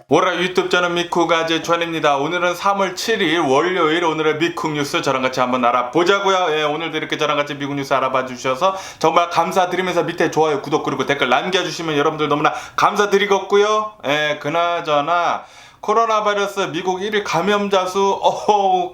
오라 유튜브 저는 미쿡아재 전입니다. 오늘은 3월 7일 월요일 오늘의 미쿡 뉴스 저랑 같이 한번 알아보자고요. 예, 오늘도 이렇게 저랑 같이 미국 뉴스 알아봐 주셔서 정말 감사드리면서 밑에 좋아요, 구독 그리고 댓글 남겨주시면 여러분들 너무나 감사드리겠고요. 예, 그나저나 코로나 바이러스 미국 1일 감염자 수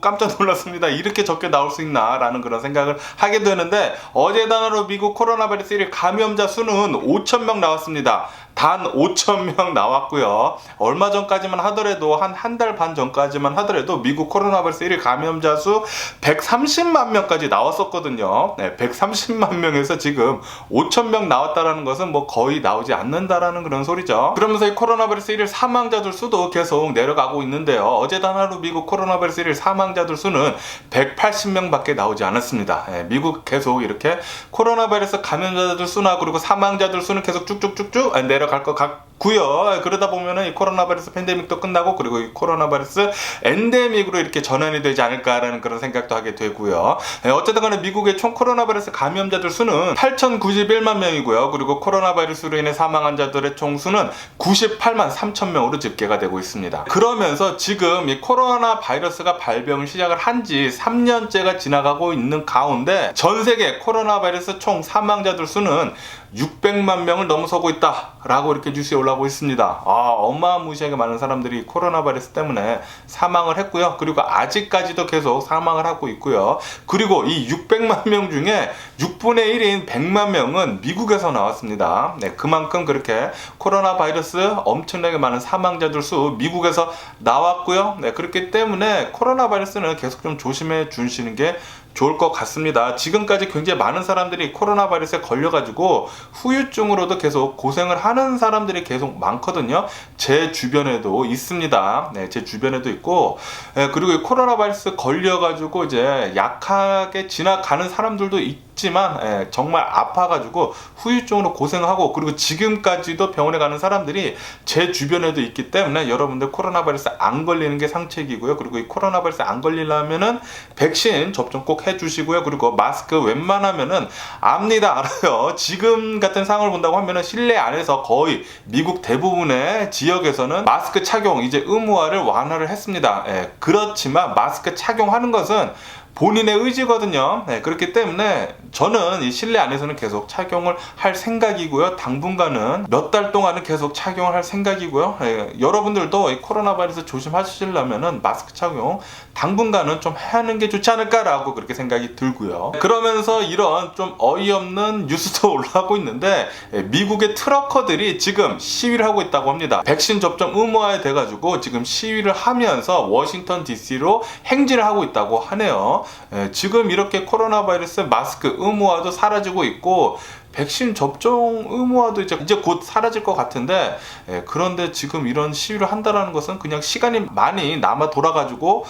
깜짝 놀랐습니다. 이렇게 적게 나올 수 있나 라는 그런 생각을 하게 되는데 어제 단어로 미국 코로나 바이러스 1일 감염자 수는 5,000명 나왔습니다. 단 5,000명 나왔고요. 얼마 전까지만 하더라도 한 달 반 전까지만 하더라도 미국 코로나 바이러스 1일 감염자 수 130만 명까지 나왔었거든요. 네, 130만 명에서 지금 5,000명 나왔다라는 것은 뭐 거의 나오지 않는다라는 그런 소리죠. 그러면서 이 코로나 바이러스 1일 사망자들 수도 계속 내려가고 있는데요. 어제 단하루 미국 코로나 바이러스 1일 사망자들 수는 180명밖에 나오지 않았습니다. 네, 미국 계속 이렇게 코로나 바이러스 감염자들 수나 그리고 사망자들 수는 계속 쭉쭉쭉쭉 내려갈 것 같고요. 그러다 보면은 이 코로나 바이러스 팬데믹도 끝나고 그리고 이 코로나 바이러스 엔데믹으로 이렇게 전환이 되지 않을까라는 그런 생각도 하게 되고요. 어쨌든 간에 미국의 총 코로나 바이러스 감염자들 수는 8,091만 명이고요. 그리고 코로나 바이러스로 인해 사망한 자들의 총 수는 98만 3천 명으로 집계가 되고 있습니다. 그러면서 지금 이 코로나 바이러스가 발병을 시작을 한 지 3년째가 지나가고 있는 가운데 전 세계 코로나 바이러스 총 사망자들 수는 600만 명을 넘어서고 있다라고 이렇게 뉴스에 올라오고 있습니다. 어마무시하게 많은 사람들이 코로나 바이러스 때문에 사망을 했고요. 그리고 아직까지도 계속 사망을 하고 있고요. 그리고 이 600만 명 중에 6분의 1인 100만 명은 미국에서 나왔습니다. 네, 그만큼 그렇게 코로나 바이러스 엄청나게 많은 사망자들 수 미국에서 나왔고요. 네, 그렇기 때문에 코로나 바이러스는 계속 좀 조심해 주시는 게 좋을 것 같습니다. 지금까지 굉장히 많은 사람들이 코로나 바이러스에 걸려가지고 후유증으로도 계속 고생을 하는 사람들이 계속 많거든요. 제 주변에도 있습니다. 네, 제 주변에도 있고, 그리고 이 코로나 바이러스 걸려가지고 이제 약하게 지나가는 사람들도 있지만 정말 아파가지고 후유증으로 고생하고 그리고 지금까지도 병원에 가는 사람들이 제 주변에도 있기 때문에 여러분들 코로나 바이러스 안 걸리는 게 상책이고요. 그리고 이 코로나 바이러스 안 걸리려면은 백신 접종 꼭 해주시고요. 그리고 마스크 웬만하면은 알아요. 지금 같은 상황을 본다고 하면은 실내 안에서 거의 미국 대부분의 지역에서는 마스크 착용 이제 의무화를 완화를 했습니다. 그렇지만 마스크 착용하는 것은 본인의 의지거든요. 네, 그렇기 때문에 저는 이 실내 안에서는 계속 착용을 할 생각이고요. 당분간은 몇 달 동안은 계속 착용을 할 생각이고요. 여러분들도 이 코로나 바이러스 조심하시려면은 마스크 착용 당분간은 좀 하는 게 좋지 않을까라고 그렇게 생각이 들고요. 그러면서 이런 좀 어이없는 뉴스도 올라오고 있는데 미국의 트러커들이 지금 시위를 하고 있다고 합니다. 백신 접종 의무화에 돼가지고 지금 시위를 하면서 워싱턴 DC로 행진을 하고 있다고 하네요. 지금 이렇게 코로나 바이러스 마스크 의무화도 사라지고 있고 백신 접종 의무화도 이제 곧 사라질 것 같은데 그런데 지금 이런 시위를 한다라는 것은 그냥 시간이 많이 남아 돌아가지고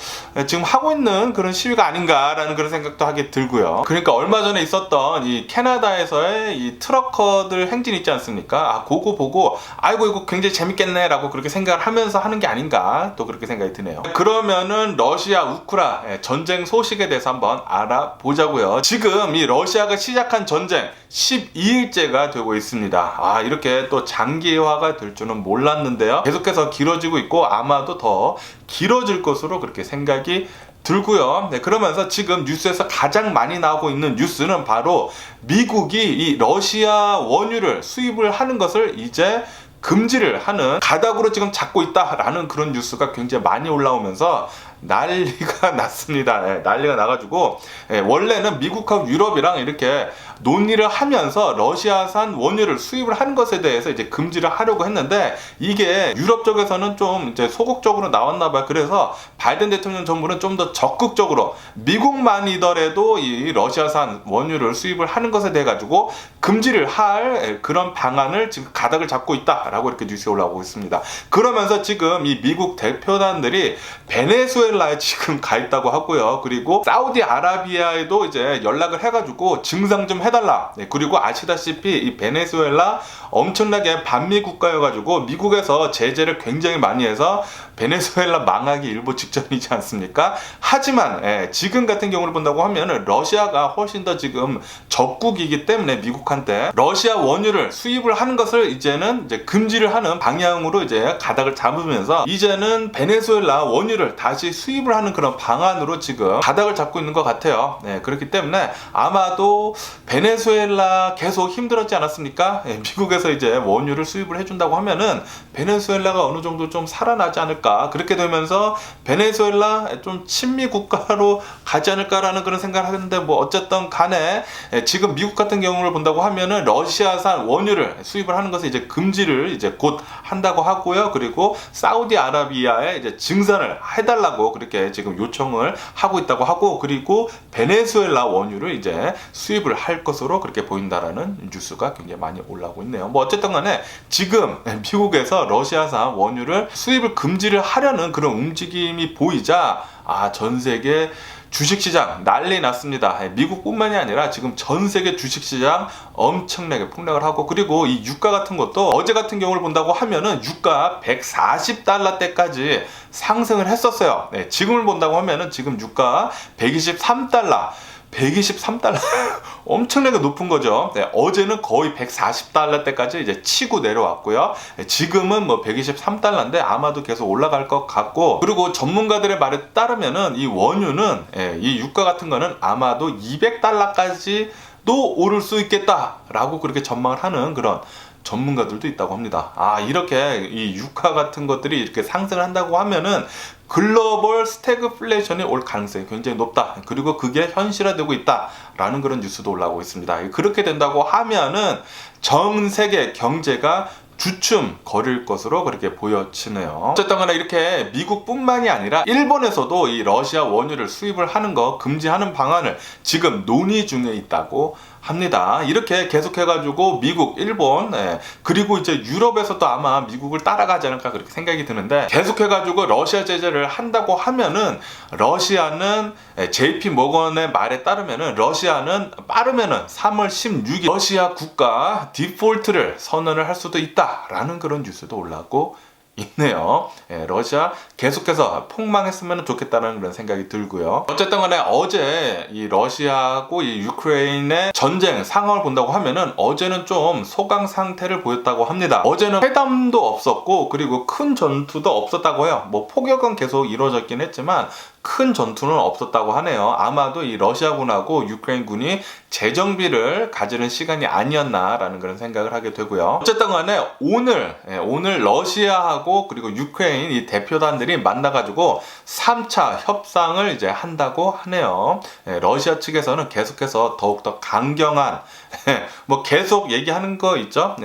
지금 하고 있는 그런 시위가 아닌가라는 그런 생각도 하게 들고요. 그러니까 얼마 전에 있었던 이 캐나다에서의 이 트러커들 행진 있지 않습니까? 그거 보고 아이고 이거 굉장히 재밌겠네 라고 그렇게 생각을 하면서 하는 게 아닌가 또 그렇게 생각이 드네요. 그러면은 러시아 우크라 전쟁 소식에 대해서 한번 알아보자고요. 지금 이 러시아가 시작한 전쟁 12일째가 되고 있습니다. 이렇게 또 장기화가 될 줄은 몰랐는데요. 계속해서 길어지고 있고 아마도 더 길어질 것으로 그렇게 생각이 들고요. 네, 그러면서 지금 뉴스에서 가장 많이 나오고 있는 뉴스는 바로 미국이 이 러시아 원유를 수입을 하는 것을 이제 금지를 하는 가닥으로 지금 잡고 있다라는 그런 뉴스가 굉장히 많이 올라오면서 난리가 났습니다. 난리가 나가지고 원래는 미국하고 유럽이랑 이렇게 논의를 하면서 러시아산 원유를 수입을 하는 것에 대해서 이제 금지를 하려고 했는데 이게 유럽 쪽에서는 좀 이제 소극적으로 나왔나 봐요. 그래서 바이든 대통령 정부는 좀 더 적극적으로 미국만이더라도 이 러시아산 원유를 수입을 하는 것에 대해 가지고 금지를 할 그런 방안을 지금 가닥을 잡고 있다라고 이렇게 뉴스에 올라오고 있습니다. 그러면서 지금 이 미국 대표단들이 베네수엘라 베네수엘라에 지금 가 있다고 하고요. 그리고 사우디아라비아에도 이제 연락을 해가지고 증상 좀 해달라. 네, 그리고 아시다시피 이 베네수엘라 엄청나게 반미 국가여가지고 미국에서 제재를 굉장히 많이 해서 베네수엘라 망하기 일보 직전이지 않습니까? 하지만 지금 같은 경우를 본다고 하면 러시아가 훨씬 더 지금 적국이기 때문에 미국한테 러시아 원유를 수입을 하는 것을 이제는 이제 금지를 하는 방향으로 이제 가닥을 잡으면서 이제는 베네수엘라 원유를 다시 수입을 하는 그런 방안으로 지금 가닥을 잡고 있는 것 같아요. 그렇기 때문에 아마도 베네수엘라 계속 힘들었지 않았습니까? 미국에서 이제 원유를 수입을 해준다고 하면은 베네수엘라가 어느 정도 좀 살아나지 않을까? 그렇게 되면서 베네수엘라 좀 친미 국가로 가지 않을까라는 그런 생각을 하는데 뭐 어쨌든 간에 지금 미국 같은 경우를 본다고 하면은 러시아산 원유를 수입을 하는 것을 이제 금지를 이제 곧 한다고 하고요. 그리고 사우디아라비아에 이제 증산을 해달라고 그렇게 지금 요청을 하고 있다고 하고, 그리고 베네수엘라 원유를 이제 수입을 할 것으로 그렇게 보인다라는 뉴스가 굉장히 많이 올라오고 있네요. 뭐 어쨌든 간에 지금 미국에서 러시아산 원유를 수입을 금지를 하려는 그런 움직임이 보이자 전 세계 주식시장 난리 났습니다. 미국뿐만이 아니라 지금 전 세계 주식시장 엄청나게 폭락을 하고, 그리고 이 유가 같은 것도 어제 같은 경우를 본다고 하면은 유가 140달러대까지 상승을 했었어요. 지금을 본다고 하면은 지금 유가 123달러 엄청나게 높은 거죠. 어제는 거의 140달러대까지 이제 치고 내려왔고요. 지금은 뭐 123달러인데 아마도 계속 올라갈 것 같고, 그리고 전문가들의 말에 따르면은 이 원유는 이 유가 같은 거는 아마도 200달러까지도 오를 수 있겠다라고 그렇게 전망을 하는 그런 전문가들도 있다고 합니다. 이렇게 이 유가 같은 것들이 이렇게 상승을 한다고 하면은 글로벌 스태그플레이션이 올 가능성이 굉장히 높다. 그리고 그게 현실화되고 있다라는 그런 뉴스도 올라오고 있습니다. 그렇게 된다고 하면은 전 세계 경제가 주춤거릴 것으로 그렇게 보여지네요. 어쨌든 간에 이렇게 미국뿐만이 아니라 일본에서도 이 러시아 원유를 수입을 하는 거 금지하는 방안을 지금 논의 중에 있다고 합니다. 이렇게 계속해가지고 미국, 일본, 그리고 이제 유럽에서도 아마 미국을 따라가지 않을까 그렇게 생각이 드는데, 계속해가지고 러시아 제재를 한다고 하면은 러시아는 JP 모건의 말에 따르면은 러시아는 빠르면은 3월 16일 러시아 국가 디폴트를 선언을 할 수도 있다라는 그런 뉴스도 올라오고 있네요. 러시아 계속해서 폭망했으면 좋겠다는 그런 생각이 들고요. 어쨌든 간에 어제 이 러시아하고 이 유크레인의 전쟁 상황을 본다고 하면은 어제는 좀 소강 상태를 보였다고 합니다. 어제는 회담도 없었고 그리고 큰 전투도 없었다고 해요. 뭐 포격은 계속 이루어졌긴 했지만 큰 전투는 없었다고 하네요. 아마도 이 러시아군하고 유크레인군이 재정비를 가지는 시간이 아니었나라는 그런 생각을 하게 되고요. 어쨌든 간에 오늘 러시아하고 그리고 유크레인 이 대표단들이 만나가지고 3차 협상을 이제 한다고 하네요. 러시아 측에서는 계속해서 더욱더 강경한 뭐 계속 얘기하는 거 있죠.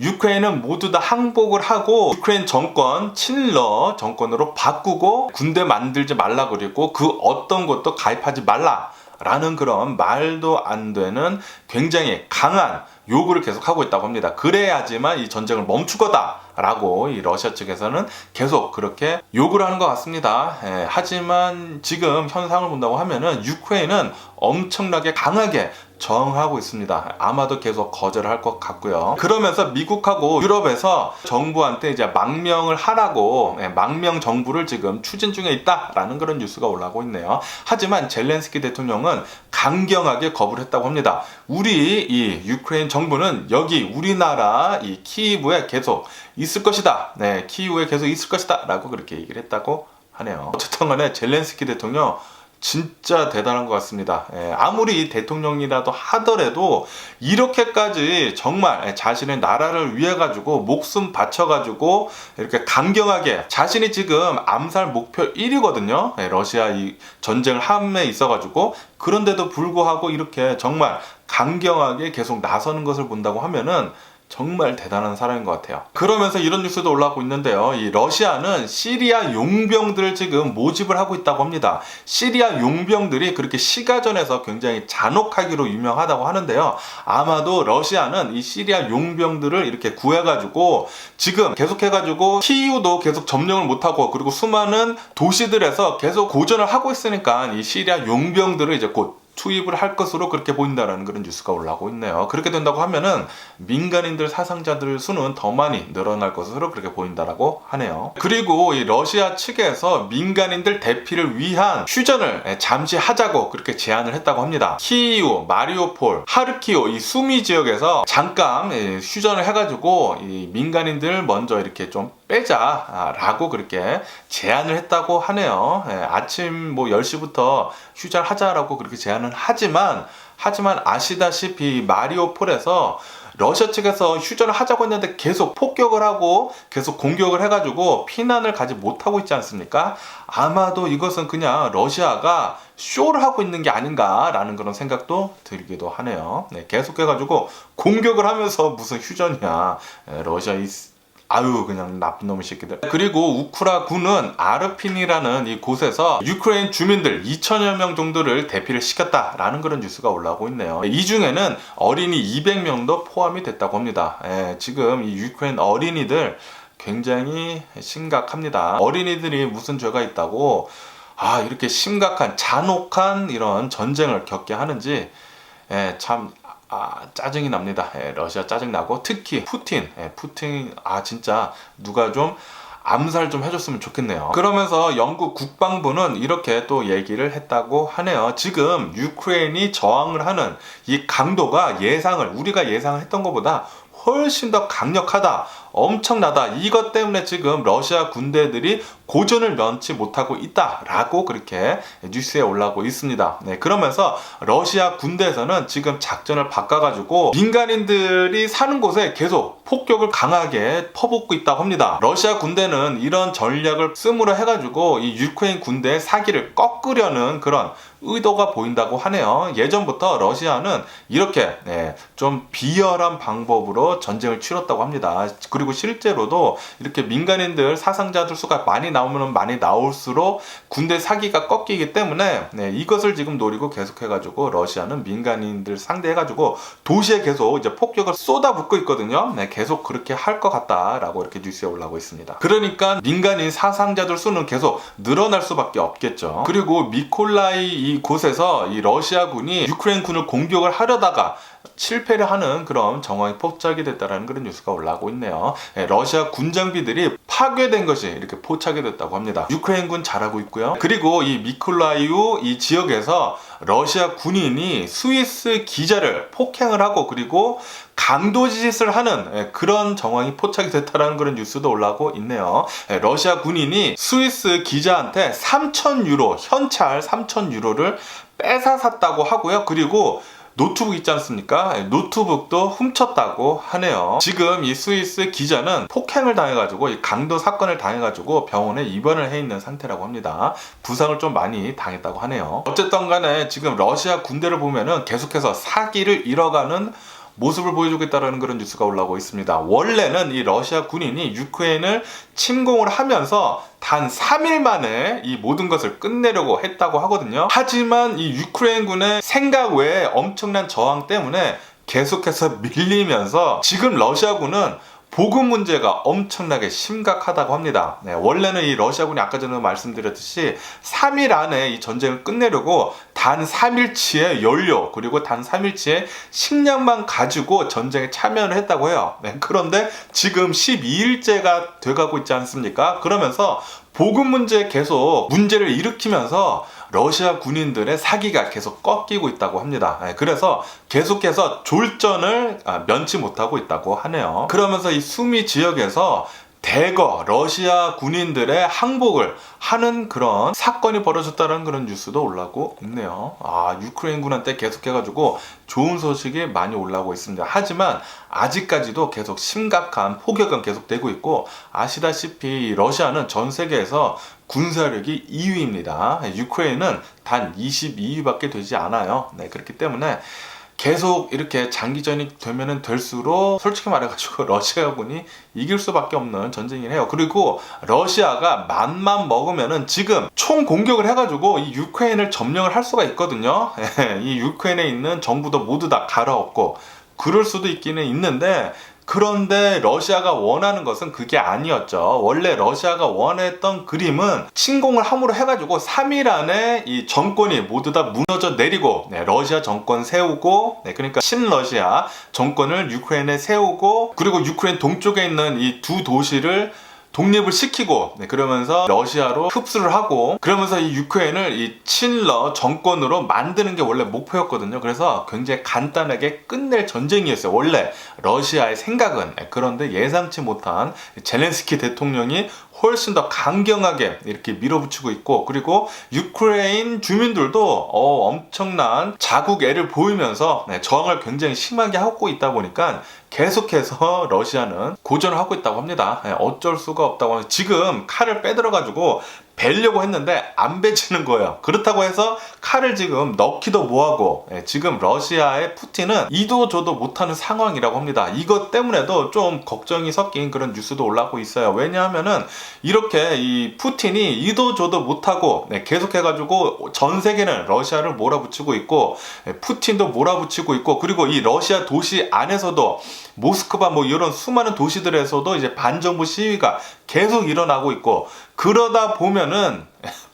유크레인은 모두 다 항복을 하고 유크레인 정권 친러 정권으로 바꾸고 군대 만들지 말라, 그리고 그 어떤 것도 가입하지 말라라는 그런 말도 안 되는 굉장히 강한 요구를 계속 하고 있다고 합니다. 그래야지만 이 전쟁을 멈출 거다라고 이 러시아 측에서는 계속 그렇게 요구를 하는 것 같습니다. 하지만 지금 현상을 본다고 하면은 유크레인은 엄청나게 강하게 저항하고 있습니다. 아마도 계속 거절할 것 같고요. 그러면서 미국하고 유럽에서 정부한테 이제 망명을 하라고 망명 정부를 지금 추진 중에 있다라는 그런 뉴스가 올라오고 있네요. 하지만 젤렌스키 대통령은 강경하게 거부를 했다고 합니다. 우리 이 유크레인 정부는 여기 우리나라 이 키이브에 계속 있을 것이다. 키이브에 계속 있을 것이다 라고 그렇게 얘기를 했다고 하네요. 어쨌든 간에 젤렌스키 대통령 진짜 대단한 것 같습니다. 아무리 대통령이라도 하더라도 이렇게까지 정말 자신의 나라를 위해 가지고 목숨 바쳐 가지고 이렇게 강경하게, 자신이 지금 암살 목표 1위거든요. 러시아 이 전쟁을 함에 있어 가지고, 그런데도 불구하고 이렇게 정말 강경하게 계속 나서는 것을 본다고 하면은 정말 대단한 사람인 것 같아요. 그러면서 이런 뉴스도 올라오고 있는데요. 이 러시아는 시리아 용병들을 지금 모집을 하고 있다고 합니다. 시리아 용병들이 그렇게 시가전에서 굉장히 잔혹하기로 유명하다고 하는데요. 아마도 러시아는 이 시리아 용병들을 이렇게 구해가지고 지금 계속해가지고 키이우도 계속 점령을 못하고, 그리고 수많은 도시들에서 계속 고전을 하고 있으니까 이 시리아 용병들을 이제 곧 투입을 할 것으로 그렇게 보인다라는 그런 뉴스가 올라오고 있네요. 그렇게 된다고 하면은 민간인들 사상자들 수는 더 많이 늘어날 것으로 그렇게 보인다라고 하네요. 그리고 이 러시아 측에서 민간인들 대피를 위한 휴전을 잠시 하자고 그렇게 제안을 했다고 합니다. 키이우, 마리오폴, 하르키우 이 수미 지역에서 잠깐 휴전을 해가지고 이 민간인들 먼저 이렇게 좀 빼자라고 그렇게 제안을 했다고 하네요. 아침 뭐 10시부터 휴전을 하자라고 그렇게 제안을 하지만 아시다시피 마리오폴에서 러시아 측에서 휴전을 하자고 했는데 계속 폭격을 하고 계속 공격을 해가지고 피난을 가지 못하고 있지 않습니까? 아마도 이것은 그냥 러시아가 쇼를 하고 있는 게 아닌가라는 그런 생각도 들기도 하네요. 계속해가지고 공격을 하면서 무슨 휴전이야. 러시아 아유 그냥 나쁜 놈의 새끼들. 그리고 우크라군은 아르핀이라는 이 곳에서 유크레인 주민들 2천여 명 정도를 대피를 시켰다라는 그런 뉴스가 올라오고 있네요. 이 중에는 어린이 200명도 포함이 됐다고 합니다. 지금 이 유크레인 어린이들 굉장히 심각합니다. 어린이들이 무슨 죄가 있다고 이렇게 심각한 잔혹한 이런 전쟁을 겪게 하는지 참 짜증이 납니다. 러시아 짜증나고, 특히 푸틴 진짜 누가 좀 암살 좀 해줬으면 좋겠네요. 그러면서 영국 국방부는 이렇게 또 얘기를 했다고 하네요. 지금 유크레인이 저항을 하는 이 강도가 우리가 예상을 했던 것보다 훨씬 더 강력하다, 엄청나다. 이것 때문에 지금 러시아 군대들이 고전을 면치 못하고 있다라고 그렇게 뉴스에 올라오고 있습니다. 그러면서 러시아 군대에서는 지금 작전을 바꿔가지고 민간인들이 사는 곳에 계속 폭격을 강하게 퍼붓고 있다고 합니다. 러시아 군대는 이런 전략을 쓰므로 해가지고 이 유크레인 군대의 사기를 꺾으려는 그런 의도가 보인다고 하네요. 예전부터 러시아는 이렇게 좀 비열한 방법으로 전쟁을 치렀다고 합니다. 그리고 실제로도 이렇게 민간인들 사상자들 수가 많이 나오면 많이 나올수록 군대 사기가 꺾이기 때문에 이것을 지금 노리고 계속해가지고 러시아는 민간인들 상대해가지고 도시에 계속 이제 폭격을 쏟아붓고 있거든요. 계속 그렇게 할 것 같다라고 이렇게 뉴스에 올라오고 있습니다. 그러니까 민간인 사상자들 수는 계속 늘어날 수밖에 없겠죠. 그리고 미콜라이 이 곳에서 이 러시아군이 유크레인 군을 공격을 하려다가 실패를 하는 그런 정황이 포착이 됐다는 그런 뉴스가 올라오고 있네요. 러시아 군장비들이 파괴된 것이 이렇게 포착이 됐다고 합니다. 유크레인군 잘하고 있고요. 그리고 이 미콜라이우 이 지역에서 러시아 군인이 스위스 기자를 폭행을 하고 그리고 강도짓을 하는 그런 정황이 포착이 됐다는 그런 뉴스도 올라오고 있네요. 러시아 군인이 스위스 기자한테 3,000유로, 현찰 3,000유로를 뺏어샀다고 하고요. 그리고 노트북 있지 않습니까? 노트북도 훔쳤다고 하네요. 지금 이 스위스 기자는 폭행을 당해가지고 이 강도 사건을 당해가지고 병원에 입원을 해 있는 상태라고 합니다. 부상을 좀 많이 당했다고 하네요. 어쨌든 간에 지금 러시아 군대를 보면은 계속해서 사기를 이뤄가는 모습을 보여주고 있다는 그런 뉴스가 올라오고 있습니다. 원래는 이 러시아 군인이 유크레인을 침공을 하면서 단 3일 만에 이 모든 것을 끝내려고 했다고 하거든요. 하지만 이 유크레인 군의 생각 외에 엄청난 저항 때문에 계속해서 밀리면서 지금 러시아군은 보급 문제가 엄청나게 심각하다고 합니다. 원래는 이 러시아군이 아까 전에 말씀드렸듯이 3일 안에 이 전쟁을 끝내려고 단 3일치의 연료 그리고 단 3일치의 식량만 가지고 전쟁에 참여를 했다고 해요. 그런데 지금 12일째가 돼가고 있지 않습니까? 그러면서 보급 문제에 계속 문제를 일으키면서 러시아 군인들의 사기가 계속 꺾이고 있다고 합니다. 그래서 계속해서 졸전을 면치 못하고 있다고 하네요. 그러면서 이 수미 지역에서 대거 러시아 군인들의 항복을 하는 그런 사건이 벌어졌다는 그런 뉴스도 올라오고 있네요. 유크레인군한테 계속해가지고 좋은 소식이 많이 올라오고 있습니다. 하지만 아직까지도 계속 심각한 폭격은 계속되고 있고, 아시다시피 러시아는 전 세계에서 군사력이 2위입니다. 유크레인은 단 22위밖에 되지 않아요. 그렇기 때문에 계속 이렇게 장기전이 되면은 될수록 솔직히 말해가지고 러시아군이 이길 수밖에 없는 전쟁이긴 해요. 그리고 러시아가 맘만 먹으면은 지금 총 공격을 해가지고 이 유크레인을 점령을 할 수가 있거든요. 이 유크레인에 있는 정부도 모두 다 갈아엎고 그럴 수도 있기는 있는데, 그런데 러시아가 원하는 것은 그게 아니었죠. 원래 러시아가 원했던 그림은 침공을 함으로 해가지고 3일 안에 이 정권이 모두 다 무너져 내리고, 러시아 정권 세우고, 그러니까 친러시아 정권을 유크레인에 세우고, 그리고 유크레인 동쪽에 있는 이 두 도시를 독립을 시키고, 그러면서 러시아로 흡수를 하고, 그러면서 이 유크레인을 이 친러 정권으로 만드는 게 원래 목표였거든요. 그래서 굉장히 간단하게 끝낼 전쟁이었어요, 원래 러시아의 생각은. 그런데 예상치 못한 젤렌스키 대통령이 훨씬 더 강경하게 이렇게 밀어붙이고 있고, 그리고 유크레인 주민들도 엄청난 자국애를 보이면서 저항을 굉장히 심하게 하고 있다 보니까 계속해서 러시아는 고전을 하고 있다고 합니다. 어쩔 수가 없다고 합니다. 지금 칼을 빼들어가지고 베려고 했는데 안 베지는 거예요. 그렇다고 해서 칼을 지금 넣기도 뭐하고, 지금 러시아의 푸틴은 이도 저도 못하는 상황이라고 합니다. 이것 때문에도 좀 걱정이 섞인 그런 뉴스도 올라오고 있어요. 왜냐하면은 이렇게 이 푸틴이 이도 저도 못하고 계속해가지고 전 세계는 러시아를 몰아붙이고 있고, 푸틴도 몰아붙이고 있고, 그리고 이 러시아 도시 안에서도 모스크바 뭐 이런 수많은 도시들에서도 이제 반정부 시위가 계속 일어나고 있고, 그러다 보면은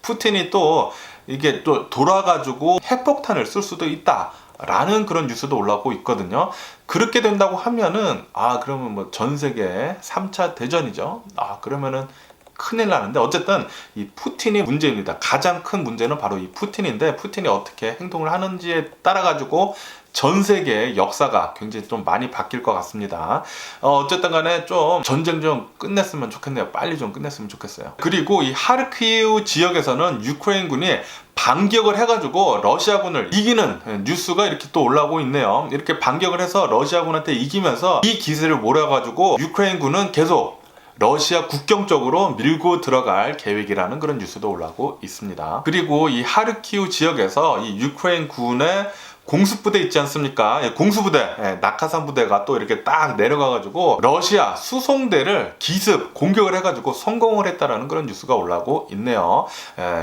푸틴이 또 이게 또 돌아가지고 핵폭탄을 쓸 수도 있다라는 그런 뉴스도 올라오고 있거든요. 그렇게 된다고 하면은 그러면 뭐 전 세계 3차 대전이죠. 그러면은 큰일 나는데, 어쨌든 이 푸틴이 문제입니다. 가장 큰 문제는 바로 이 푸틴인데, 푸틴이 어떻게 행동을 하는지에 따라 가지고 전 세계의 역사가 굉장히 좀 많이 바뀔 것 같습니다. 어쨌든 간에 좀 전쟁 좀 끝냈으면 좋겠네요. 빨리 좀 끝냈으면 좋겠어요. 그리고 이 하르키우 지역에서는 유크레인군이 반격을 해가지고 러시아군을 이기는 뉴스가 이렇게 또 올라오고 있네요. 이렇게 반격을 해서 러시아군한테 이기면서 이 기세를 몰아가지고 유크레인군은 계속 러시아 국경 쪽으로 밀고 들어갈 계획이라는 그런 뉴스도 올라오고 있습니다. 그리고 이 하르키우 지역에서 이 유크레인 군의 공수부대 있지 않습니까? 공수부대, 낙하산 부대가 또 이렇게 딱 내려가가지고 러시아 수송대를 기습 공격을 해가지고 성공을 했다라는 그런 뉴스가 올라오고 있네요.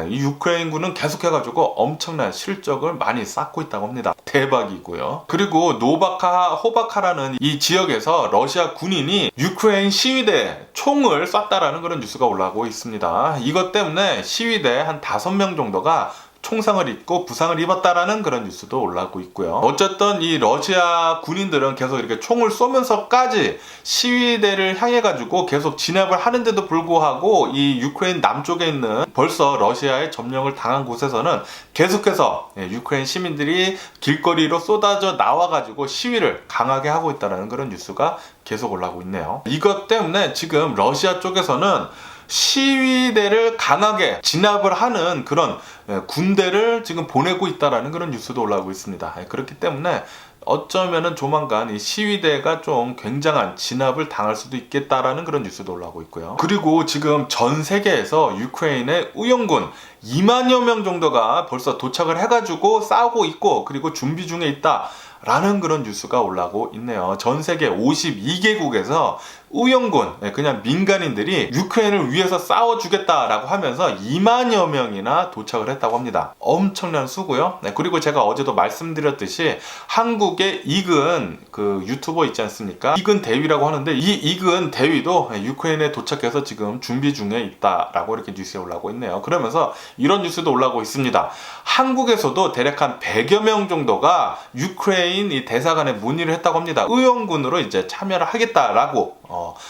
이 유크레인군은 계속해가지고 엄청난 실적을 많이 쌓고 있다고 합니다. 대박이고요. 그리고 노바카, 호바카라는 이 지역에서 러시아 군인이 유크레인 시위대에 총을 쐈다라는 그런 뉴스가 올라오고 있습니다. 이것 때문에 시위대 한 5명 정도가 총상을 입고 부상을 입었다라는 그런 뉴스도 올라오고 있고요. 어쨌든 이 러시아 군인들은 계속 이렇게 총을 쏘면서까지 시위대를 향해 가지고 계속 진압을 하는데도 불구하고 이 유크레인 남쪽에 있는 벌써 러시아의 점령을 당한 곳에서는 계속해서 유크레인 시민들이 길거리로 쏟아져 나와 가지고 시위를 강하게 하고 있다는 그런 뉴스가 계속 올라오고 있네요. 이것 때문에 지금 러시아 쪽에서는 시위대를 강하게 진압을 하는 그런 군대를 지금 보내고 있다라는 그런 뉴스도 올라오고 있습니다. 그렇기 때문에 어쩌면은 조만간 이 시위대가 좀 굉장한 진압을 당할 수도 있겠다라는 그런 뉴스도 올라오고 있고요. 그리고 지금 전 세계에서 유크레인의 의용군 2만여 명 정도가 벌써 도착을 해가지고 싸우고 있고, 그리고 준비 중에 있다 라는 그런 뉴스가 올라오고 있네요. 전 세계 52개국에서 의용군, 그냥 민간인들이 유크레인을 위해서 싸워주겠다라고 하면서 2만여 명이나 도착을 했다고 합니다. 엄청난 수고요. 그리고 제가 어제도 말씀드렸듯이 한국의 이근 그 유튜버 있지 않습니까? 이근 대위라고 하는데, 이 이근 대위도 유크레인에 도착해서 지금 준비 중에 있다라고 이렇게 뉴스에 올라오고 있네요. 그러면서 이런 뉴스도 올라오고 있습니다. 한국에서도 대략 한 100여 명 정도가 유크레인 이 대사관에 문의를 했다고 합니다. 의용군으로 이제 참여를 하겠다라고.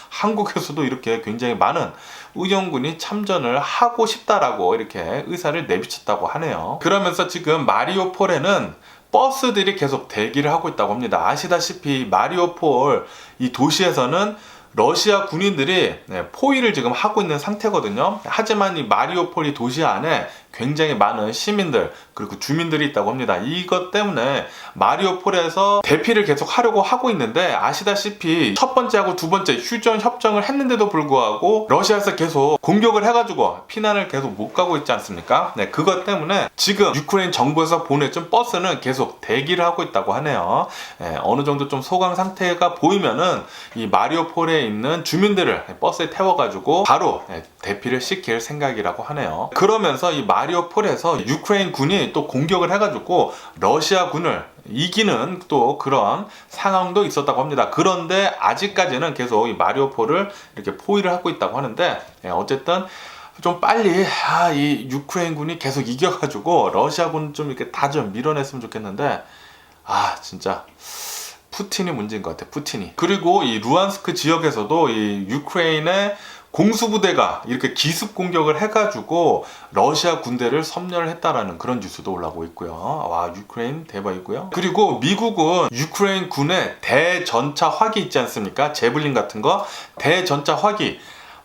한국에서도 이렇게 굉장히 많은 의용군이 참전을 하고 싶다라고 이렇게 의사를 내비쳤다고 하네요. 그러면서 지금 마리오폴에는 버스들이 계속 대기를 하고 있다고 합니다. 아시다시피 마리오폴 이 도시에서는 러시아 군인들이 포위를 지금 하고 있는 상태거든요. 하지만 이 마리오폴 이 도시 안에 굉장히 많은 시민들 그리고 주민들이 있다고 합니다. 이것 때문에 마리오폴에서 대피를 계속 하려고 하고 있는데, 아시다시피 첫 번째하고 두 번째 휴전 협정을 했는데도 불구하고 러시아에서 계속 공격을 해가지고 피난을 계속 못 가고 있지 않습니까? 네, 그것 때문에 지금 유크레인 정부에서 보내준 버스는 계속 대기를 하고 있다고 하네요. 네, 어느 정도 좀 소강 상태가 보이면은 이 마리오폴에 있는 주민들을 버스에 태워가지고 바로 대피를 시킬 생각이라고 하네요. 그러면서 이 마리오폴에서 유크레인 군이 또 공격을 해가지고 러시아 군을 이기는 또 그런 상황도 있었다고 합니다. 그런데 아직까지는 계속 이 마리오폴을 이렇게 포위를 하고 있다고 하는데, 어쨌든 좀 빨리 이 유크레인 군이 계속 이겨가지고 러시아 군 좀 이렇게 다 좀 밀어냈으면 좋겠는데, 진짜 푸틴이 문제인 것 같아. 푸틴이. 그리고 이 루안스크 지역에서도 이 유크레인의 공수부대가 이렇게 기습 공격을 해가지고 러시아 군대를 섬멸을 했다라는 그런 뉴스도 올라오고 있고요. 와, 유크레인 대박이고요. 그리고 미국은 유크레인 군의 대전차 화기 있지 않습니까? 제블린 같은 거 대전차 화기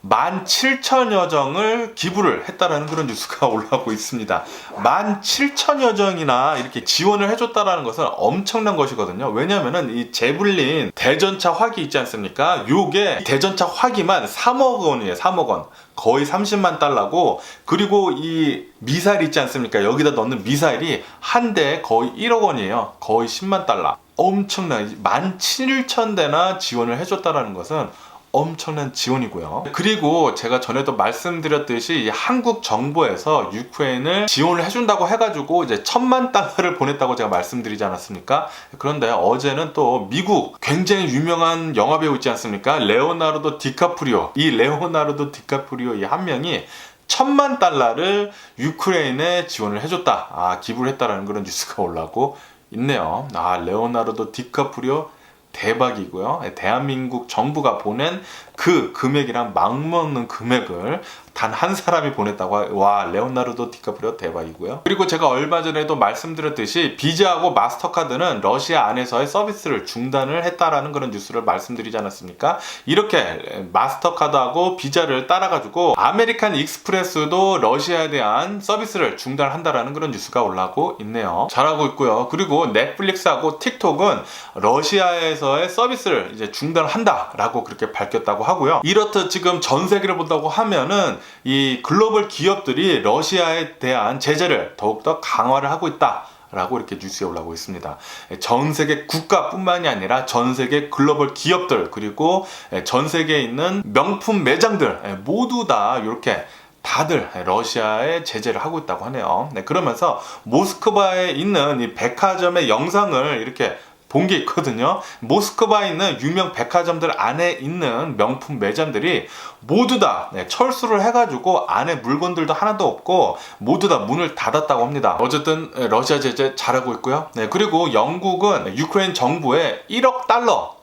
17,000여 정을 기부를 했다라는 그런 뉴스가 올라오고 있습니다. 17,000여 정이나 이렇게 지원을 해줬다라는 것은 엄청난 것이거든요. 왜냐면은 이 제블린 대전차 화기 있지 않습니까? 요게 대전차 화기만 3억 원이에요. 3억 원. 거의 30만 달러고, 그리고 이 미사일 있지 않습니까? 여기다 넣는 미사일이 한 대에 거의 1억 원이에요. 거의 10만 달러. 엄청난 17,000대나 지원을 해줬다라는 것은 엄청난 지원이고요. 그리고 제가 전에도 말씀드렸듯이 한국 정부에서 유크레인을 지원을 해준다고 해가지고 이제 1,000만 달러를 보냈다고 제가 말씀드리지 않았습니까? 그런데 어제는 또 미국 굉장히 유명한 영화배우 있지 않습니까? 레오나르도 디카프리오. 이 레오나르도 디카프리오 이 한 명이 1,000만 달러를 유크레인에 지원을 해줬다. 기부를 했다라는 그런 뉴스가 올라오고 있네요. 레오나르도 디카프리오 대박이고요. 대한민국 정부가 보낸 그 금액이랑 막먹는 금액을 단 한 사람이 보냈다고. 와, 레오나르도 디카프리오 대박이고요. 그리고 제가 얼마 전에도 말씀드렸듯이 비자하고 마스터카드는 러시아 안에서의 서비스를 중단을 했다라는 그런 뉴스를 말씀드리지 않았습니까? 이렇게 마스터카드하고 비자를 따라가지고 아메리칸 익스프레스도 러시아에 대한 서비스를 중단한다라는 그런 뉴스가 올라오고 있네요. 잘하고 있고요. 그리고 넷플릭스하고 틱톡은 러시아에서의 서비스를 이제 중단한다라고 그렇게 밝혔다고 하고요. 이렇듯 지금 전 세계를 본다고 하면은 이 글로벌 기업들이 러시아에 대한 제재를 더욱더 강화를 하고 있다 라고 이렇게 뉴스에 올라오고 있습니다. 전 세계 국가뿐만이 아니라 전 세계 글로벌 기업들, 그리고 전 세계에 있는 명품 매장들 모두 다 이렇게 다들 러시아에 제재를 하고 있다고 하네요. 그러면서 모스크바에 있는 이 백화점의 영상을 이렇게 본 게 있거든요. 모스크바에 있는 유명 백화점들 안에 있는 명품 매장들이 모두 다 철수를 해가지고 안에 물건들도 하나도 없고 모두 다 문을 닫았다고 합니다. 어쨌든 러시아 제재 잘하고 있고요. 그리고 영국은 유크레인 정부에 1억 달러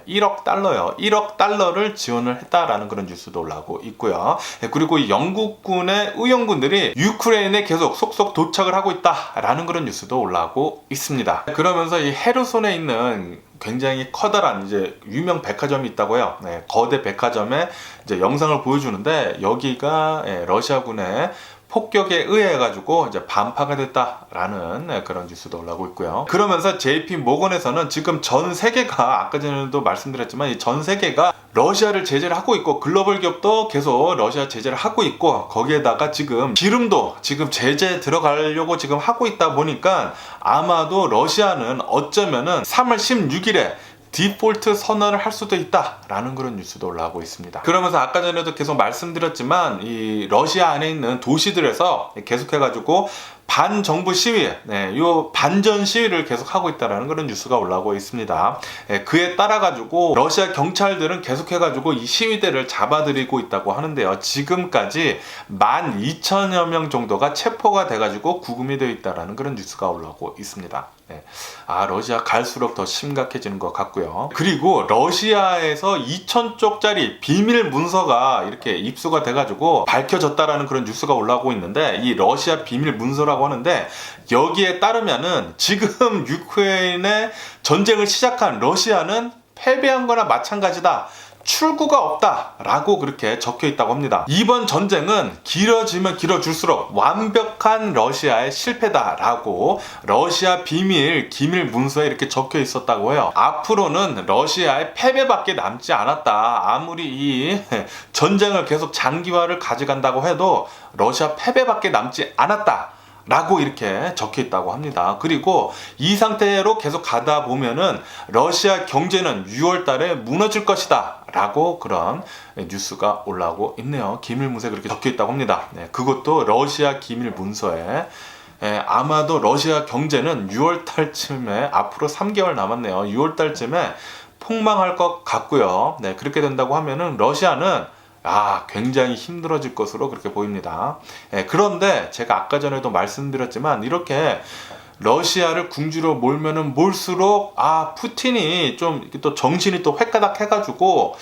1억 달러요. 1억 달러를 지원을 했다라는 그런 뉴스도 올라오고 있고요. 그리고 영국군의 의용군들이 유크레인에 계속 속속 도착을 하고 있다라는 그런 뉴스도 올라오고 있습니다. 그러면서 이 헤르손에 있는 굉장히 커다란 이제 유명 백화점이 있다고요. 거대 백화점의 이제 영상을 보여주는데, 여기가 러시아군의 폭격에 의해 가지고 이제 반파가 됐다라는 그런 뉴스도 올라오고 있고요. 그러면서 JP 모건에서는 지금 전 세계가, 아까 전에도 말씀드렸지만 이 전 세계가 러시아를 제재를 하고 있고, 글로벌 기업도 계속 러시아 제재를 하고 있고, 거기에다가 지금 기름도 지금 제재 들어가려고 지금 하고 있다 보니까 아마도 러시아는 어쩌면은 3월 16일에 디폴트 선언을 할 수도 있다라는 그런 뉴스도 올라오고 있습니다. 그러면서 아까 전에도 계속 말씀드렸지만 이 러시아 안에 있는 도시들에서 계속해가지고 반정부 시위, 요 반전 시위를 계속 하고 있다라는 그런 뉴스가 올라오고 있습니다. 그에 따라 가지고 러시아 경찰들은 계속해가지고 이 시위대를 잡아들이고 있다고 하는데요. 지금까지 12,000여 명 정도가 체포가 돼가지고 구금이 되어 있다라는 그런 뉴스가 올라오고 있습니다. 러시아 갈수록 더 심각해지는 것 같고요. 그리고 러시아에서 2,000쪽짜리 비밀 문서가 이렇게 입수가 돼가지고 밝혀졌다라는 그런 뉴스가 올라오고 있는데, 이 러시아 비밀 문서라고 하는데, 여기에 따르면은 지금 유크레인의 전쟁을 시작한 러시아는 패배한 거나 마찬가지다. 출구가 없다라고 그렇게 적혀 있다고 합니다. 이번 전쟁은 길어지면 길어질수록 완벽한 러시아의 실패다라고 러시아 비밀 기밀 문서에 이렇게 적혀 있었다고 해요. 앞으로는 러시아의 패배밖에 남지 않았다. 아무리 이 전쟁을 계속 장기화를 가져간다고 해도 러시아 패배밖에 남지 않았다 라고 이렇게 적혀 있다고 합니다. 그리고 이 상태로 계속 가다 보면은 러시아 경제는 6월 달에 무너질 것이다 라고 그런 뉴스가 올라오고 있네요. 기밀 문서에 그렇게 적혀 있다고 합니다. 그것도 러시아 기밀 문서에 아마도 러시아 경제는 6월 달쯤에 앞으로 3개월 남았네요. 6월 달쯤에 폭망할 것 같고요. 그렇게 된다고 하면은 러시아는 굉장히 힘들어질 것으로 그렇게 보입니다. 그런데 제가 아까 전에도 말씀드렸지만 이렇게 러시아를 궁지로 몰면은 몰수록 푸틴이 좀 또 정신이 또 획가닥 해가지고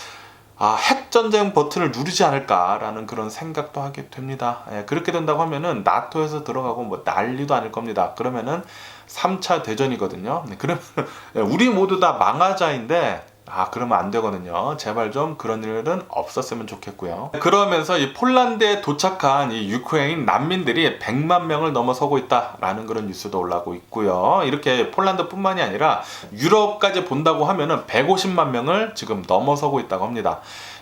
핵전쟁 버튼을 누르지 않을까라는 그런 생각도 하게 됩니다. 그렇게 된다고 하면은 나토에서 들어가고 뭐 난리도 아닐 겁니다. 그러면은 3차 대전이거든요. 그러면 우리 모두 다 망하자인데 그러면 안 되거든요. 제발 좀 그런 일은 없었으면 좋겠고요. 그러면서 이 폴란드에 도착한 이 유크레인 난민들이 100만 명을 넘어서고 있다라는 그런 뉴스도 올라오고 있고요. 이렇게 폴란드뿐만이 아니라 유럽까지 본다고 하면은 150만 명을 지금 넘어서고 있다고 합니다.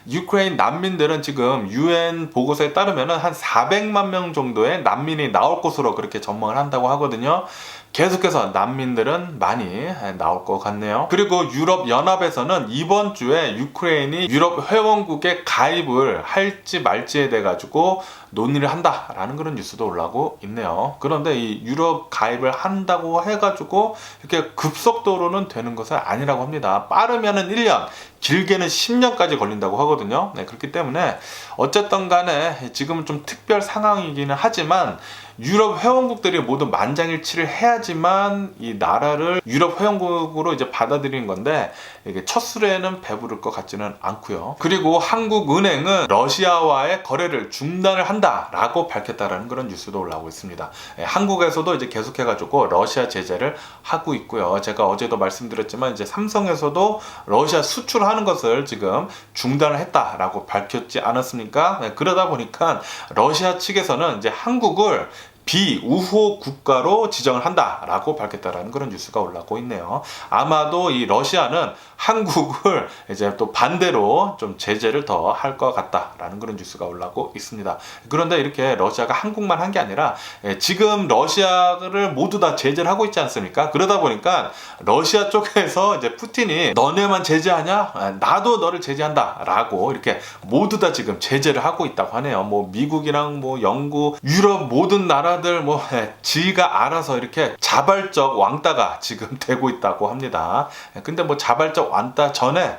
유크레인 난민들은 지금 UN 보고서에 따르면은 한 400만 명 정도의 난민이 나올 것으로 그렇게 전망을 한다고 하거든요. 계속해서 난민들은 많이 나올 것 같네요. 그리고 유럽 연합에서는 이번 주에 유크레인이 유럽 회원국에 가입을 할지 말지에 대해 가지고 논의를 한다라는 그런 뉴스도 올라오고 있네요. 그런데 이 유럽 가입을 한다고 해가지고 이렇게 급속도로는 되는 것은 아니라고 합니다. 빠르면은 1년, 길게는 10년까지 걸린다고 하거든요. 그렇기 때문에 어쨌든 간에 지금은 좀 특별 상황이기는 하지만 유럽 회원국들이 모두 만장일치를 해야지만 이 나라를 유럽 회원국으로 이제 받아들이는 건데 이게 첫 술에는 배부를 것 같지는 않고요. 그리고 한국은행은 러시아와의 거래를 중단을 한다라고 밝혔다라는 그런 뉴스도 올라오고 있습니다. 한국에서도 이제 계속해가지고 러시아 제재를 하고 있고요. 제가 어제도 말씀드렸지만 이제 삼성에서도 러시아 수출하는 것을 지금 중단을 했다라고 밝혔지 않았습니까? 그러다 보니까 러시아 측에서는 이제 한국을 비우호 국가로 지정을 한다라고 밝혔다라는 그런 뉴스가 올라오고 있네요. 아마도 이 러시아는 한국을 이제 또 반대로 좀 제재를 더 할 것 같다라는 그런 뉴스가 올라오고 있습니다. 그런데 이렇게 러시아가 한국만 한 게 아니라 지금 러시아를 모두 다 제재를 하고 있지 않습니까? 그러다 보니까 러시아 쪽에서 이제 푸틴이 너네만 제재하냐? 나도 너를 제재한다라고 이렇게 모두 다 지금 제재를 하고 있다고 하네요. 뭐 미국이랑 뭐 영국, 유럽 모든 나라들 지가 알아서 이렇게 자발적 왕따가 지금 되고 있다고 합니다. 근데 뭐 자발적 왕따 전에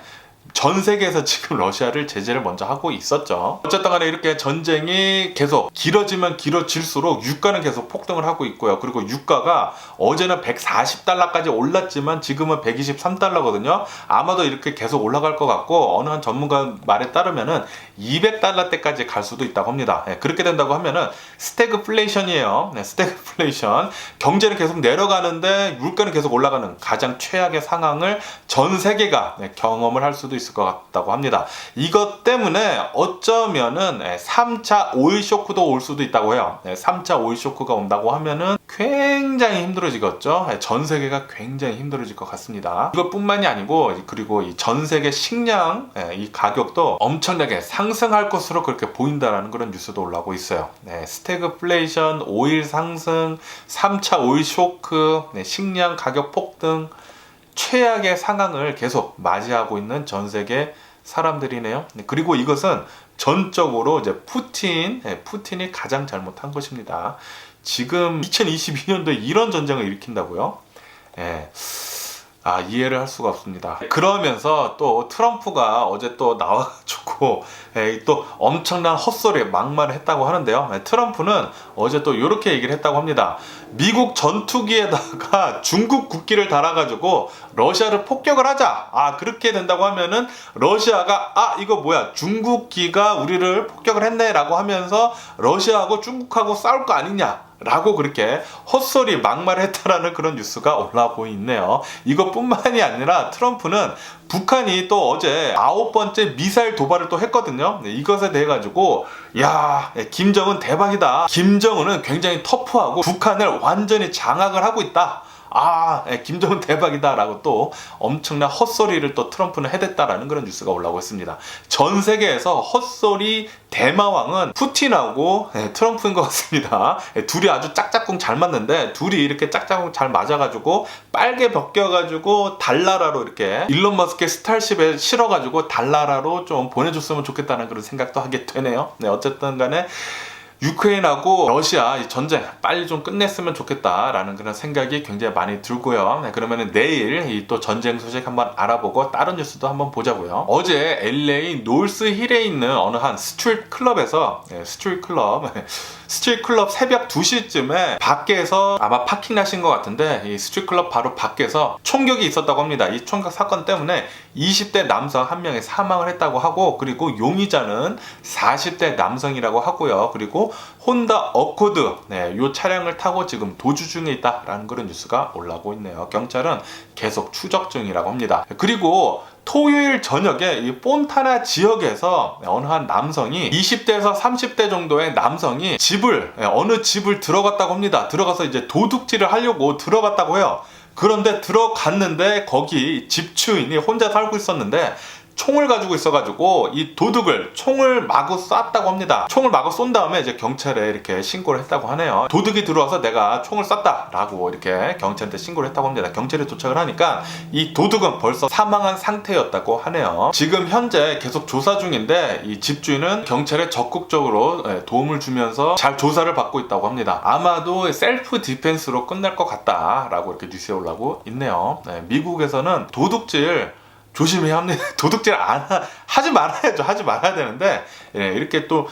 전 세계에서 지금 러시아를 제재를 먼저 하고 있었죠. 어쨌든 간에 이렇게 전쟁이 계속 길어지면 길어질수록 유가는 계속 폭등을 하고 있고요. 그리고 유가가 어제는 140달러까지 올랐지만 지금은 123달러거든요. 아마도 이렇게 계속 올라갈 것 같고 어느 한 전문가 말에 따르면은 200달러대까지 갈 수도 있다고 합니다. 그렇게 된다고 하면은 스태그플레이션이에요. 스태그플레이션. 경제는 계속 내려가는데 물가는 계속 올라가는 가장 최악의 상황을 전 세계가 경험을 할 수도 있을 것 같다고 합니다. 이것 때문에 어쩌면은 3차 오일 쇼크도 올 수도 있다고 해요. 3차 오일 쇼크가 온다고 하면은 굉장히 힘들어지겠죠. 전 세계가 굉장히 힘들어질 것 같습니다. 이것뿐만이 아니고 그리고 이 전 세계 식량 이 가격도 엄청나게 상승할 것으로 그렇게 보인다라는 그런 뉴스도 올라오고 있어요. 스태그플레이션, 오일 상승, 3차 오일 쇼크, 식량 가격 폭등, 최악의 상황을 계속 맞이하고 있는 전 세계 사람들이네요. 그리고 이것은 전적으로 이제 푸틴이 가장 잘못한 것입니다. 지금 2022년도에 이런 전쟁을 일으킨다고요? 이해를 할 수가 없습니다. 그러면서 또 트럼프가 어제 또 나와가지고 또 엄청난 헛소리 막말을 했다고 하는데요. 트럼프는 어제 또 이렇게 얘기를 했다고 합니다. 미국 전투기에다가 중국 국기를 달아가지고 러시아를 폭격을 하자. 그렇게 된다고 하면은 러시아가 이거 뭐야, 중국기가 우리를 폭격을 했네 라고 하면서 러시아하고 중국하고 싸울 거 아니냐 라고 그렇게 헛소리 막말을 했다라는 그런 뉴스가 올라오고 있네요. 이것뿐만이 아니라 트럼프는 북한이 또 어제 9번째 미사일 도발을 또 했거든요. 이것에 대해 가지고 김정은 대박이다. 김정은은 굉장히 터프하고 북한을 완전히 장악을 하고 있다. 김정은 대박이다 라고 또 엄청난 헛소리를 또 트럼프는 해댔다라는 그런 뉴스가 올라오고 있습니다. 전 세계에서 헛소리 대마왕은 푸틴하고 트럼프인 것 같습니다. 둘이 아주 짝짝꿍 잘 맞는데, 둘이 이렇게 짝짝꿍 잘 맞아가지고 빨개 벗겨가지고 달나라로 이렇게 일론 머스크의 스타쉽에 실어가지고 달나라로 좀 보내줬으면 좋겠다는 그런 생각도 하게 되네요. 어쨌든 간에 유크레인하고 러시아 이 전쟁 빨리 좀 끝냈으면 좋겠다라는 그런 생각이 굉장히 많이 들고요. 그러면은 내일 이 또 전쟁 소식 한번 알아보고 다른 뉴스도 한번 보자고요. 어제 LA 노스힐에 있는 어느 한 스트릿 클럽에서 스트릿 클럽 새벽 2시쯤에 밖에서 아마 파킹하신 것 같은데, 이 스트릿 클럽 바로 밖에서 총격이 있었다고 합니다. 이 총격 사건 때문에 20대 남성 한 명이 사망을 했다고 하고, 그리고 용의자는 40대 남성이라고 하고요. 그리고 혼다 어코드 이 차량을 타고 지금 도주 중에 있다라는 그런 뉴스가 올라오고 있네요. 경찰은 계속 추적 중이라고 합니다. 그리고 토요일 저녁에 이 폰타나 지역에서 어느 한 남성이 20대에서 30대 정도의 남성이 어느 집을 들어갔다고 합니다. 들어가서 이제 도둑질을 하려고 들어갔다고 해요. 그런데 들어갔는데 거기 집주인이 혼자 살고 있었는데 총을 가지고 있어가지고 이 도둑을 총을 마구 쐈다고 합니다. 총을 마구 쏜 다음에 이제 경찰에 이렇게 신고를 했다고 하네요. 도둑이 들어와서 내가 총을 쐈다라고 이렇게 경찰한테 신고를 했다고 합니다. 경찰이 도착을 하니까 이 도둑은 벌써 사망한 상태였다고 하네요. 지금 현재 계속 조사 중인데, 이 집주인은 경찰에 적극적으로 도움을 주면서 잘 조사를 받고 있다고 합니다. 아마도 셀프 디펜스로 끝날 것 같다라고 이렇게 뉴스에 올라오고 있네요. 미국에서는 도둑질 조심해야 합니다. 도둑질 하지 말아야죠. 하지 말아야 되는데, 이렇게 또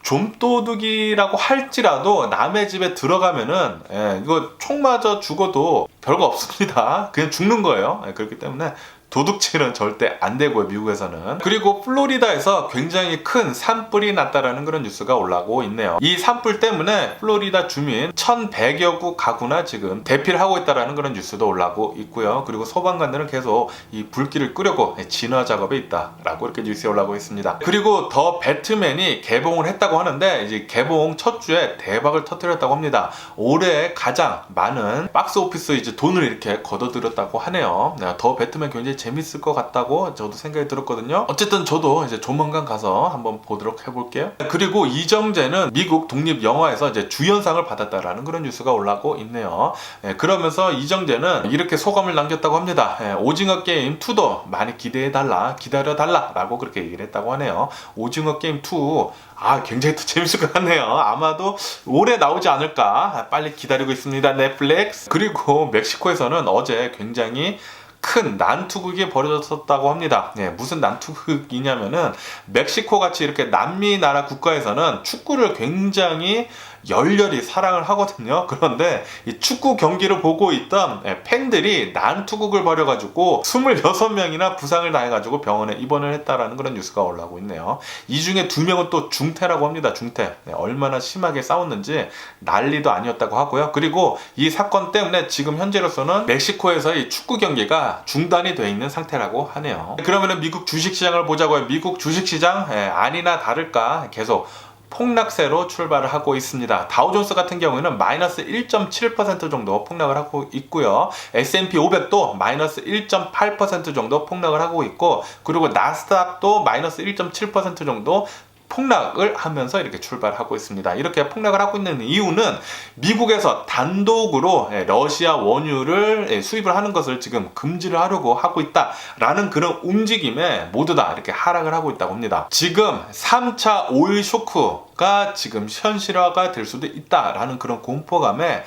좀도둑이라고 할지라도 남의 집에 들어가면은 이거 총 맞아 죽어도 별거 없습니다. 그냥 죽는 거예요. 그렇기 때문에 도둑질은 절대 안 되고요, 미국에서는. 그리고 플로리다에서 굉장히 큰 산불이 났다라는 그런 뉴스가 올라오고 있네요. 이 산불 때문에 플로리다 주민 1,100여 구 가구나 지금 대피를 하고 있다라는 그런 뉴스도 올라오고 있고요. 그리고 소방관들은 계속 이 불길을 끄려고 진화 작업에 있다라고 이렇게 뉴스에 올라오고 있습니다. 그리고 더 배트맨이 개봉을 했다고 하는데, 이제 개봉 첫 주에 대박을 터뜨렸다고 합니다. 올해 가장 많은 박스 오피스 이제 돈을 이렇게 거둬들였다고 하네요. 더 배트맨 굉장히 재밌을 것 같다고 저도 생각이 들었거든요. 어쨌든 저도 이제 조만간 가서 한번 보도록 해볼게요. 그리고 이정재는 미국 독립영화에서 이제 주연상을 받았다라는 그런 뉴스가 올라오고 있네요. 그러면서 이정재는 이렇게 소감을 남겼다고 합니다. 오징어 게임 2도 많이 기다려달라 라고 그렇게 얘기를 했다고 하네요. 오징어 게임 2 굉장히 또 재밌을 것 같네요. 아마도 올해 나오지 않을까 빨리 기다리고 있습니다, 넷플릭스. 그리고 멕시코에서는 어제 굉장히 큰 난투극이 벌어졌었다고 합니다. 무슨 난투극이냐면은, 멕시코 같이 이렇게 남미 나라 국가에서는 축구를 굉장히 열렬히 사랑을 하거든요. 그런데 이 축구 경기를 보고 있던 팬들이 난투극을 벌여가지고 26명이나 부상을 당해가지고 병원에 입원을 했다라는 그런 뉴스가 올라오고 있네요. 이 중에 2명은 또 중태라고 합니다. 중태. 얼마나 심하게 싸웠는지 난리도 아니었다고 하고요. 그리고 이 사건 때문에 지금 현재로서는 멕시코에서 이 축구 경기가 중단이 되어 있는 상태라고 하네요. 그러면은 미국 주식시장을 보자고요. 미국 주식시장 아니나 다를까 계속 폭락세로 출발을 하고 있습니다. 다우존스 같은 경우에는 마이너스 1.7% 정도 폭락을 하고 있고요. S&P 500도 마이너스 1.8% 정도 폭락을 하고 있고, 그리고 나스닥도 마이너스 1.7% 정도 폭락을 하면서 이렇게 출발하고 있습니다. 이렇게 폭락을 하고 있는 이유는 미국에서 단독으로 러시아 원유를 수입을 하는 것을 지금 금지를 하려고 하고 있다라는 그런 움직임에 모두 다 이렇게 하락을 하고 있다고 합니다. 지금 3차 오일 쇼크가 지금 현실화가 될 수도 있다라는 그런 공포감에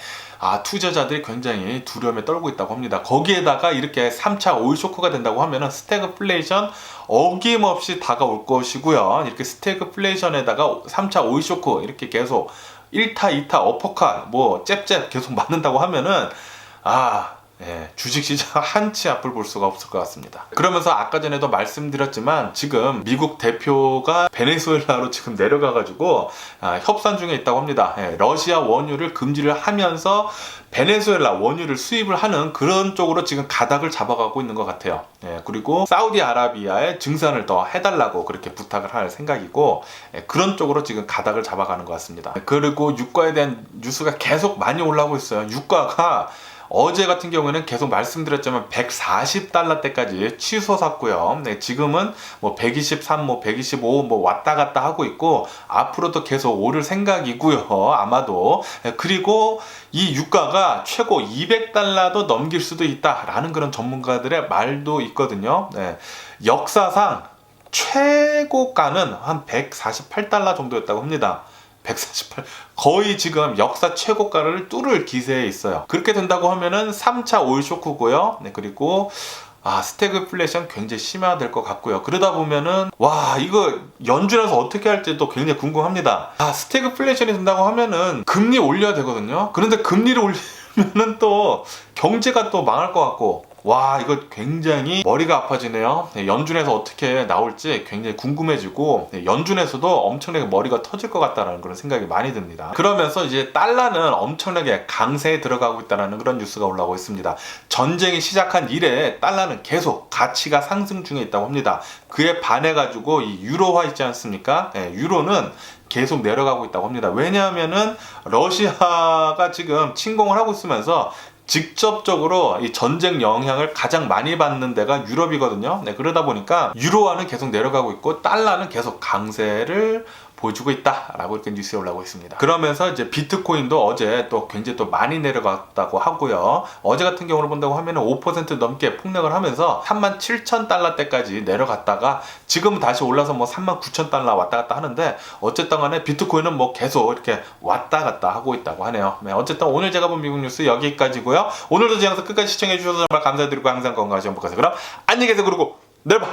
투자자들이 굉장히 두려움에 떨고 있다고 합니다. 거기에다가 이렇게 3차 오일 쇼크가 된다고 하면은 스태그플레이션 어김없이 다가올 것이고요. 이렇게 스태그플레이션에다가 3차 오일 쇼크 이렇게 계속 1타, 2타, 어퍼컷, 뭐 잽잽 계속 맞는다고 하면은 주식시장 한치 앞을 볼 수가 없을 것 같습니다. 그러면서 아까 전에도 말씀드렸지만 지금 미국 대표가 베네수엘라로 지금 내려가가지고 협상 중에 있다고 합니다. 러시아 원유를 금지를 하면서 베네수엘라 원유를 수입을 하는 그런 쪽으로 지금 가닥을 잡아가고 있는 것 같아요. 그리고 사우디아라비아에 증산을 더 해달라고 그렇게 부탁을 할 생각이고, 그런 쪽으로 지금 가닥을 잡아가는 것 같습니다. 그리고 유가에 대한 뉴스가 계속 많이 올라오고 있어요. 유가가 어제 같은 경우에는 계속 말씀드렸지만 140달러대까지 치솟았고요. 지금은 뭐 123, 뭐 125, 뭐 왔다 갔다 하고 있고 앞으로도 계속 오를 생각이고요. 아마도. 그리고 이 유가가 최고 200달러도 넘길 수도 있다라는 그런 전문가들의 말도 있거든요. 역사상 최고가는 한 148달러 정도였다고 합니다. 148, 거의 지금 역사 최고가를 뚫을 기세에 있어요. 그렇게 된다고 하면은 3차 오일 쇼크고요. 그리고 스태그플레이션 굉장히 심화될 것 같고요. 그러다 보면은 이거 연준에서 어떻게 할지도 굉장히 궁금합니다. 스태그플레이션이 된다고 하면은 금리 올려야 되거든요. 그런데 금리를 올리면은 또 경제가 또 망할 것 같고, 이거 굉장히 머리가 아파지네요. 연준에서 어떻게 나올지 굉장히 궁금해지고, 연준에서도 엄청나게 머리가 터질 것 같다는 그런 생각이 많이 듭니다. 그러면서 이제 달러는 엄청나게 강세에 들어가고 있다는 그런 뉴스가 올라오고 있습니다. 전쟁이 시작한 이래 달러는 계속 가치가 상승 중에 있다고 합니다. 그에 반해가지고 이 유로화 있지 않습니까? 유로는 계속 내려가고 있다고 합니다. 왜냐하면은 러시아가 지금 침공을 하고 있으면서 직접적으로 이 전쟁 영향을 가장 많이 받는 데가 유럽이거든요. 그러다 보니까 유로화는 계속 내려가고 있고 달러는 계속 강세를 보여주고 있다라고 이렇게 뉴스에 올라오고 있습니다. 그러면서 이제 비트코인도 어제 또 굉장히 또 많이 내려갔다고 하고요. 어제 같은 경우를 본다고 하면은 5% 넘게 폭락을 하면서 37,000달러대까지 내려갔다가 지금은 다시 올라서 뭐 39,000달러 왔다 갔다 하는데, 어쨌든 간에 비트코인은 뭐 계속 이렇게 왔다 갔다 하고 있다고 하네요. 어쨌든 오늘 제가 본 미국 뉴스 여기까지고요. 오늘도 제 영상 끝까지 시청해 주셔서 정말 감사드리고 항상 건강하시고 행복하세요. 그럼 안녕히 계세요. 그리고 내일 봐.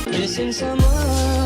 Missing someone